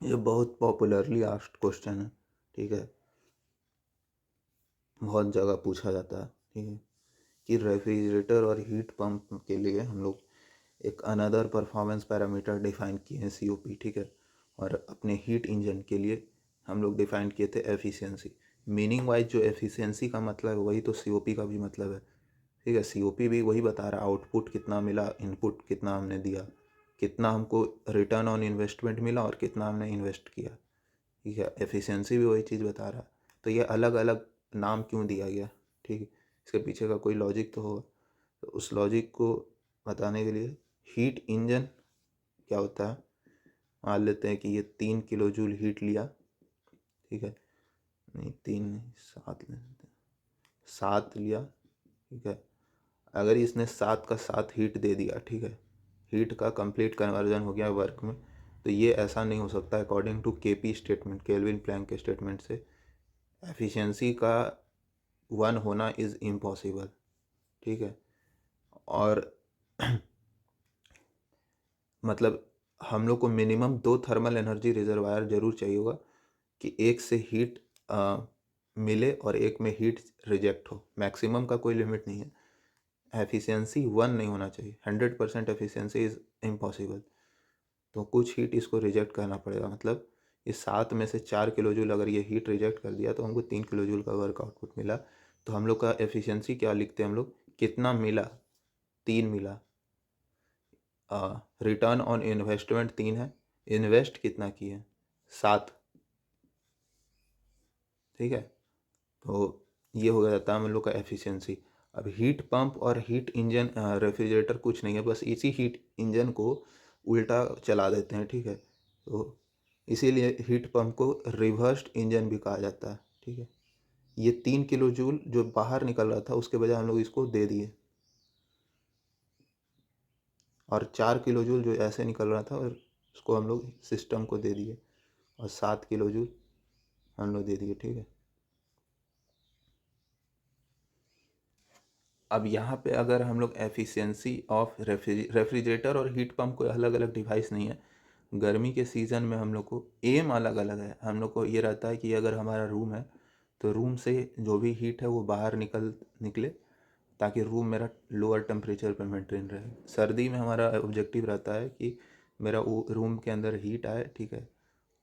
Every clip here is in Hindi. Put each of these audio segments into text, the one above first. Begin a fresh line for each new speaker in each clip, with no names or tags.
ये बहुत पॉपुलरली आस्क्ड क्वेश्चन है, ठीक है। बहुत जगह पूछा जाता है, ठीक है, कि रेफ्रिजरेटर और हीट पंप के लिए हम लोग एक अनदर परफॉर्मेंस पैरामीटर डिफाइन किए हैं, सीओपी, ठीक है। और अपने हीट इंजन के लिए हम लोग डिफाइन किए थे एफिशिएंसी। मीनिंग वाइज जो एफिशिएंसी का मतलब है वही तो सीओपी का भी मतलब है, ठीक है। सीओपी भी वही बता रहा है, आउटपुट कितना मिला, इनपुट कितना हमने दिया, कितना हमको रिटर्न ऑन इन्वेस्टमेंट मिला और कितना हमने इन्वेस्ट किया, ठीक है। एफिशिएंसी भी वही चीज़ बता रहा है। तो ये अलग अलग नाम क्यों दिया गया, ठीक है, इसके पीछे का कोई लॉजिक तो होगा। तो उस लॉजिक को बताने के लिए हीट इंजन क्या होता है, मान लेते हैं कि ये 3 किलो जूल हीट लिया, ठीक है, नहीं 3 नहीं 7 ले लेते हैं, 7 लिया, ठीक है। अगर इसने 7 का 7 हीट दे दिया, ठीक है, हीट का कंप्लीट कन्वर्जन हो गया वर्क में, तो ये ऐसा नहीं हो सकता। According to KP statement, Kelvin Planck के स्टेटमेंट से एफिशिएंसी का 1 होना इज़ इम्पॉसिबल, ठीक है। और मतलब हम लोग को मिनिमम 2 थर्मल एनर्जी रिजर्वायर जरूर चाहिए होगा कि एक से हीट मिले और एक में हीट रिजेक्ट हो। मैक्सिमम का कोई लिमिट नहीं है। एफिशिएंसी 1 नहीं होना चाहिए, 100% एफिशिएंसी इज़ इम्पॉसिबल। तो कुछ हीट इसको रिजेक्ट करना पड़ेगा। मतलब इस 7 में से 4 किलो जूल अगर ये हीट रिजेक्ट कर दिया तो हमको 3 किलो जूल का वर्क आउटपुट मिला। तो हम लोग का एफिशिएंसी क्या लिखते हैं हम लोग, कितना मिला, 3 मिला। रिटर्न ऑन इन्वेस्टमेंट 3 है, इन्वेस्ट कितना किए, 7, ठीक है। तो ये हो जाता है हम लोग का एफिशिएंसी। अब हीट पंप और हीट इंजन रेफ्रिजरेटर कुछ नहीं है, बस इसी हीट इंजन को उल्टा चला देते हैं, ठीक है। तो इसीलिए हीट पंप को रिवर्स्ड इंजन भी कहा जाता है, ठीक है। ये 3 किलो जूल जो बाहर निकल रहा था उसके बजाय हम लोग इसको दे दिए, और 4 किलो जूल जो ऐसे निकल रहा था और उसको हम लोग सिस्टम को दे दिए, और 7 किलो जूल हम लोग दे दिए, ठीक है। अब यहाँ पे अगर हम लोग एफिशिएंसी ऑफ रेफ्रिजरेटर और हीट पंप कोई अलग अलग डिवाइस नहीं है। गर्मी के सीज़न में हम लोग को एम अलग अलग है। हम लोग को ये रहता है कि अगर हमारा रूम है तो रूम से जो भी हीट है वो बाहर निकले, ताकि रूम मेरा लोअर टेम्परेचर पर मेंटेन रहे। सर्दी में हमारा ऑब्जेक्टिव रहता है कि मेरा रूम के अंदर हीट आए, ठीक है,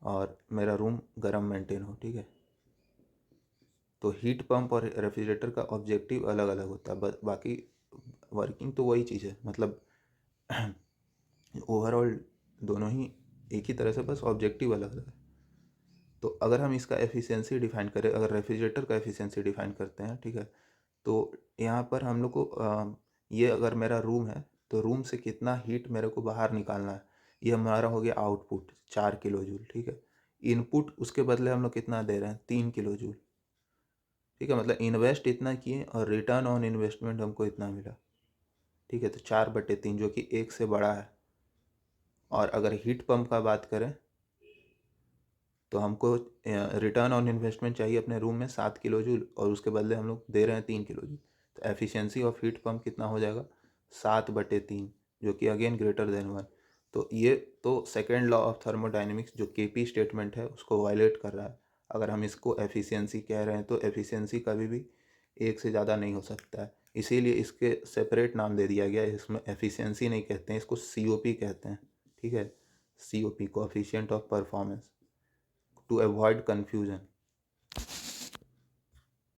और मेरा रूम गर्म मेंटेन हो, ठीक है। तो हीट पंप और रेफ्रिजरेटर का ऑब्जेक्टिव अलग अलग होता है, बाकी वर्किंग तो वही चीज़ है। मतलब ओवरऑल दोनों ही एक ही तरह से, बस ऑब्जेक्टिव अलग अलग है। तो अगर हम इसका एफिशिएंसी डिफाइन करें, अगर रेफ्रिजरेटर का एफिशिएंसी डिफाइन करते हैं, ठीक है, तो यहाँ पर हम लोग को ये अगर मेरा रूम है तो रूम से कितना हीट मेरे को बाहर निकालना है, ये हमारा हो गया आउटपुट 4 किलो जूल, ठीक है। इनपुट उसके बदले हम लोग कितना दे रहे हैं, 3 किलो जूल, ठीक है। मतलब इन्वेस्ट इतना किए और रिटर्न ऑन इन्वेस्टमेंट हमको इतना मिला, ठीक है। तो 4/3 जो कि 1 से बड़ा है। और अगर हीट पंप का बात करें तो हमको रिटर्न ऑन इन्वेस्टमेंट चाहिए अपने रूम में 7 किलो जूल, और उसके बदले हम लोग दे रहे हैं 3 किलो जूल। तो एफिशिएंसी ऑफ हीट पंप कितना हो जाएगा, 7/3, जो कि अगेन ग्रेटर देन 1। तो ये तो सेकेंड लॉ ऑफ थर्मोडाइनमिक्स जो केपी स्टेटमेंट है उसको वायलेट कर रहा है। अगर हम इसको एफिशिएंसी कह रहे हैं तो एफिशिएंसी कभी भी 1 से ज़्यादा नहीं हो सकता है, इसीलिए इसके सेपरेट नाम दे दिया गया है। इसमें एफिशिएंसी नहीं कहते हैं, इसको सीओपी कहते हैं, ठीक है। COP, coefficient of performance, to avoid confusion।